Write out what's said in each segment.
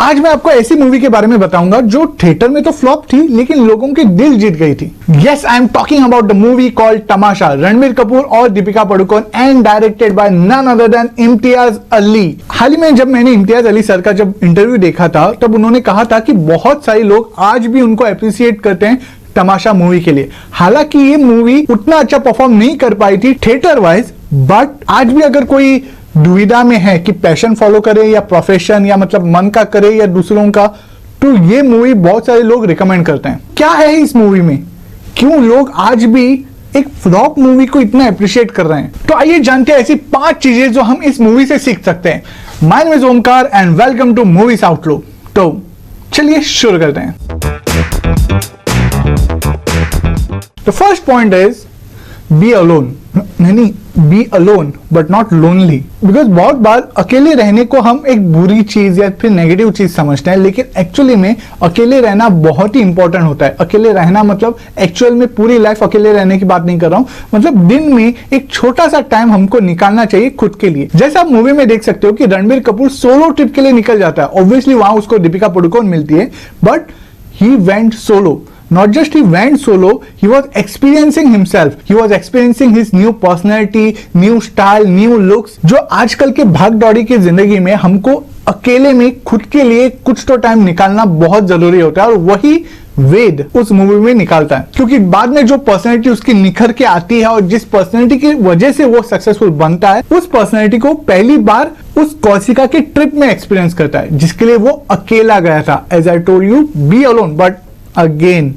आज मैं आपको ऐसी मूवी के बारे में बताऊंगा जो थिएटर में तो फ्लॉप थी लेकिन लोगों के दिल जीत गई थी। Yes, I am talking about the movie called Tamasha, Ranbir Kapoor और Deepika Padukone and directed by none other than Imtiaz Ali. हाल ही में जब मैंने इम्तियाज अली सर का जब इंटरव्यू देखा था तब उन्होंने कहा था कि बहुत सारे लोग आज भी उनको अप्रिशिएट करते हैं तमाशा मूवी के लिए। हालांकि ये मूवी उतना अच्छा परफॉर्म नहीं कर पाई थी थिएटर वाइज, बट आज भी अगर कोई दुविधा में है कि पैशन फॉलो करे या प्रोफेशन या मतलब मन का करे या दूसरों का, तो ये मूवी बहुत सारे लोग रिकमेंड करते हैं। क्या है इस मूवी में, क्यों लोग आज भी एक फ्लॉप मूवी को इतना अप्रिशिएट कर रहे हैं, तो आइए जानते हैं ऐसी 5 चीजें जो हम इस मूवी से सीख सकते हैं। My name is Omkar and welcome to movies outlook. तो चलिए शुरू करते हैं। The first point is be alone. नहीं, be alone but not lonely. Because बहुत बार अकेले रहने को हम एक बुरी चीज या फिर नेगेटिव चीज समझते हैं, लेकिन एक्चुअली में अकेले रहना बहुत ही इंपॉर्टेंट होता है। अकेले रहना मतलब एक्चुअल में पूरी लाइफ अकेले रहने की बात नहीं कर रहा हूं, मतलब दिन में एक छोटा सा टाइम हमको निकालना चाहिए खुद के लिए। जैसे आप मूवी में देख सकते हो कि रणबीर कपूर सोलो ट्रिप के लिए निकल जाता है। ऑब्वियसली वहां उसको दीपिका पादुकोण मिलती है, but he went solo. Not just he went solo, he was experiencing himself. He was experiencing his new personality, new style, new looks. जो आजकल के भाग दौड़ी की जिंदगी में हमको अकेले में खुद के लिए कुछ तो टाइम निकालना बहुत जरूरी होता है, और वही वेद उस मूवी में निकालता है। क्योंकि बाद में जो पर्सनैलिटी उसकी निखर के आती है और जिस पर्सनैलिटी की वजह से वो सक्सेसफुल बनता है, उस पर्सनैलिटी को पहली बार उस कौशिका के ट्रिप में एक्सपीरियंस करता है, जिसके लिए वो अकेला गया था। As I told you, be alone but again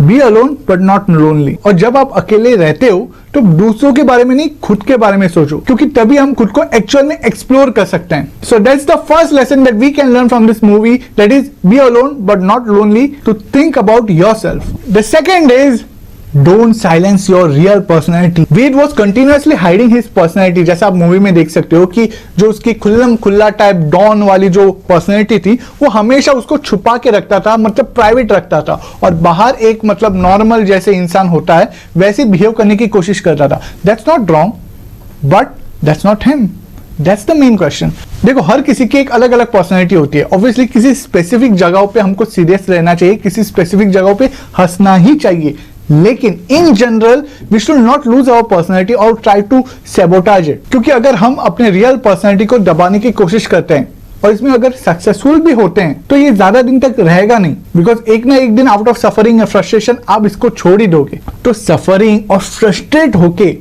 be alone but not lonely. और जब आप अकेले रहते हो तो दूसरों के बारे में नहीं, खुद के बारे में सोचो, क्योंकि तभी हम खुद को एक्चुअल में एक्सप्लोर कर सकते हैं। So that's the first lesson that we can learn from this movie, that is be alone but not lonely, to think about yourself. The second is Don't silence your real personality. Ved was continuously hiding his personality. जैसा आप movie में देख सकते हो कि जो उसकी खुल्लम खुल्ला टाइप डॉन वाली जो पर्सनैलिटी थी वो हमेशा उसको छुपा के रखता था, मतलब प्राइवेट रखता था, और बाहर एक मतलब नॉर्मल जैसे इंसान होता है वैसे बिहेव करने की कोशिश करता था। That's not wrong, but that's not him. That's the main question. देखो, हर किसी की एक अलग अलग पर्सनैलिटी होती है। ऑब्वियसली किसी स्पेसिफिक जगहों पे हमको सीरियस रहना चाहिए, किसी स्पेसिफिक जगहों पे हंसना ही चाहिए, लेकिन in general we should not lose our personality और ट्राई टू सैबोटाज इट। क्योंकि अगर हम अपने रियल पर्सनैलिटी को दबाने की कोशिश करते हैं और इसमें अगर सक्सेसफुल भी होते हैं तो ये ज्यादा दिन तक रहेगा नहीं, बिकॉज एक ना एक दिन आउट ऑफ सफरिंग या फ्रस्ट्रेशन आप इसको छोड़ ही दोगे। तो सफरिंग और फ्रस्ट्रेट होके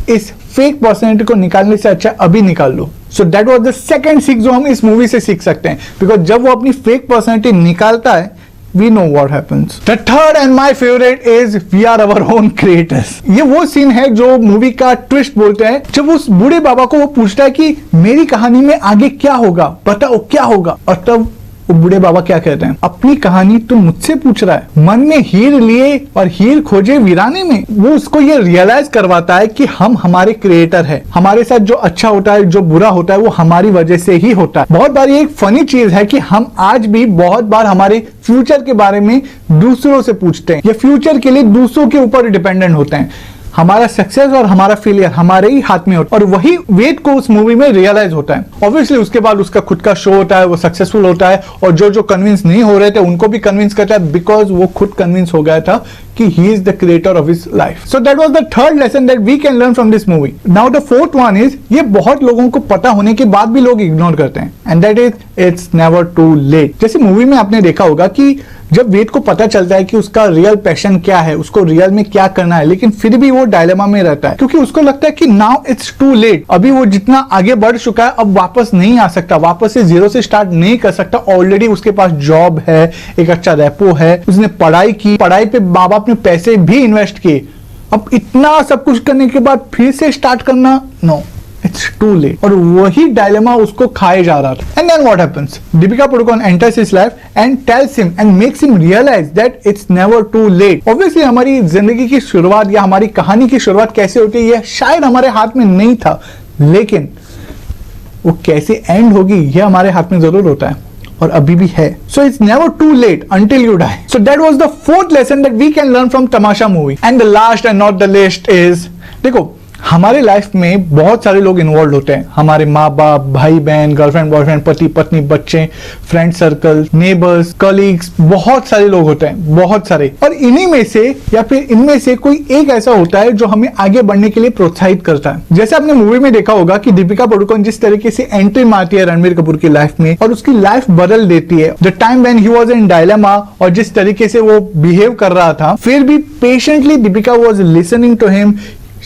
इस फेक पर्सनैलिटी को निकालने से अच्छा अभी निकाल लो। So that was the second सीख जो हम इस मूवी से सीख सकते हैं, बिकॉज जब वो अपनी फेक पर्सनैलिटी निकालता है, we know what happens. The third and my favorite is we are our own creators. ये वो सीन है जो मूवी का ट्विस्ट बोलते हैं, जब उस बूढ़े बाबा को वो पूछता है कि मेरी कहानी में आगे क्या होगा, बताओ क्या होगा, और तब वो बूढ़े बाबा क्या कहते हैं, अपनी कहानी तो मुझसे पूछ रहा है। मन में हीर लिए और हीर खोजे वीराने में। वो उसको ये रियलाइज करवाता है कि हम हमारे क्रिएटर है, हमारे साथ जो अच्छा होता है जो बुरा होता है वो हमारी वजह से ही होता है। बहुत बार ये एक फनी चीज है कि हम आज भी बहुत बार हमारे फ्यूचर के बारे में दूसरों से पूछते हैं या फ्यूचर के लिए दूसरों के ऊपर डिपेंडेंट होते हैं। हमारा सक्सेस और हमारा फेलियर हमारे ही हाथ में होता है, और वही वेद को उस मूवी में रियलाइज होता है। ऑब्वियसली उसके बाद उसका खुद का शो होता है, वो सक्सेसफुल होता है, और जो कन्विंस नहीं हो रहे थे उनको भी कन्विंस करता है, बिकॉज वो खुद कन्विंस हो गया था कि he is the creator of his life. So that was the third lesson that we can learn from this movie. Now the fourth one is, ये बहुत लोगों को पता होने के बाद भी लोग इग्नोर करते हैं, and that is it's never too late. जैसे मूवी में आपने देखा होगा कि जब वेद को पता चलता है कि उसका रियल पैशन क्या है, उसको रियल में क्या करना है, लेकिन फिर भी वो डायलेमा में रहता है, क्योंकि उसको लगता है कि नाउ इट्स टू लेट। अभी वो जितना आगे बढ़ चुका है अब वापस नहीं आ सकता, वापस से जीरो से स्टार्ट नहीं कर सकता। ऑलरेडी उसके पास जॉब है, एक अच्छा रेपो है, उसने पढ़ाई की, पढ़ाई पे माँ बाप ने पैसे भी इन्वेस्ट किए। अब इतना सब कुछ करने के बाद फिर से स्टार्ट करना, नो, इट्स टू लेट। और वही डायलेमा उसको खाए जा रहा था। And then what happens, Deepika Padukone enters his life and tells him and makes him realize that it's never too late. Obviously हमारी जिंदगी की शुरुआत या हमारी कहानी की शुरुआत कैसे होती है ये शायद हमारे हाथ में नहीं था, लेकिन वो कैसे एंड होगी ये हमारे हाथ में जरूर होता है, और अभी भी है। So it's never too late until you die. So that was the fourth lesson that we can learn from Tamasha movie. And the last and not the least is, देखो हमारे लाइफ में बहुत सारे लोग इन्वॉल्व होते हैं, हमारे माँ बाप, भाई बहन, गर्लफ्रेंड बॉयफ्रेंड, पति पत्नी, बच्चे, फ्रेंड सर्कल, नेबर्स, कलीग्स, बहुत सारे लोग होते हैं, बहुत सारे। और इन्हीं में से या फिर इनमें से कोई एक ऐसा होता है जो हमें आगे बढ़ने के लिए प्रोत्साहित करता है। जैसे आपने मूवी में देखा होगा कि दीपिका पादुकोण जिस तरीके से एंट्री मारती है रणबीर कपूर की लाइफ में और उसकी लाइफ बदल देती है, the time when he was in dilemma, और जिस तरीके से वो बिहेव कर रहा था, फिर भी patiently Deepika was listening to him,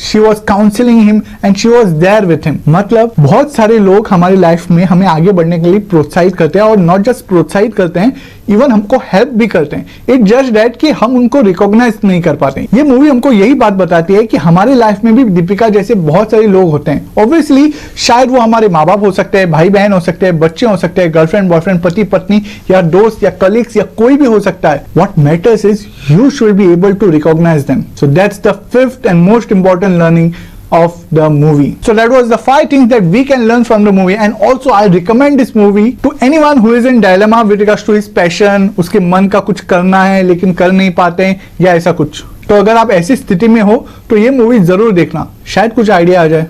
she was counseling him and she was there with him। मतलब बहुत सारे लोग हमारी लाइफ में हमें आगे बढ़ने के लिए प्रोत्साहित करते हैं, और नॉट जस्ट प्रोत्साहित करते हैं, इवन हमको हेल्प भी करते हैं। इट जस्ट दैट कि हम उनको रिकॉग्नाइज नहीं कर पाते। ये मूवी हमको यही बात बताती है कि हमारी लाइफ में भी दीपिका जैसे बहुत सारे लोग होते हैं। ऑब्वियसली शायद वो हमारे माँ बाप हो सकते हैं, भाई बहन हो सकते हैं, बच्चे हो सकते हैं, गर्लफ्रेंड बॉयफ्रेंड, पति पत्नी, या दोस्त, या कलीग्स, या कोई भी हो सकता है। What matters is you should be able to recognize them. So that's the fifth and most important learning of the movie. So that was the 5 things that we can learn from the movie, and also I recommend this movie to anyone who is in dilemma with regards to his passion, उसके मन का कुछ करना है लेकिन कर नहीं पाते हैं या ऐसा कुछ। तो अगर आप ऐसी स्थिति में हो तो ये मूवी जरूर देखना, शायद कुछ आइडिया आ जाए।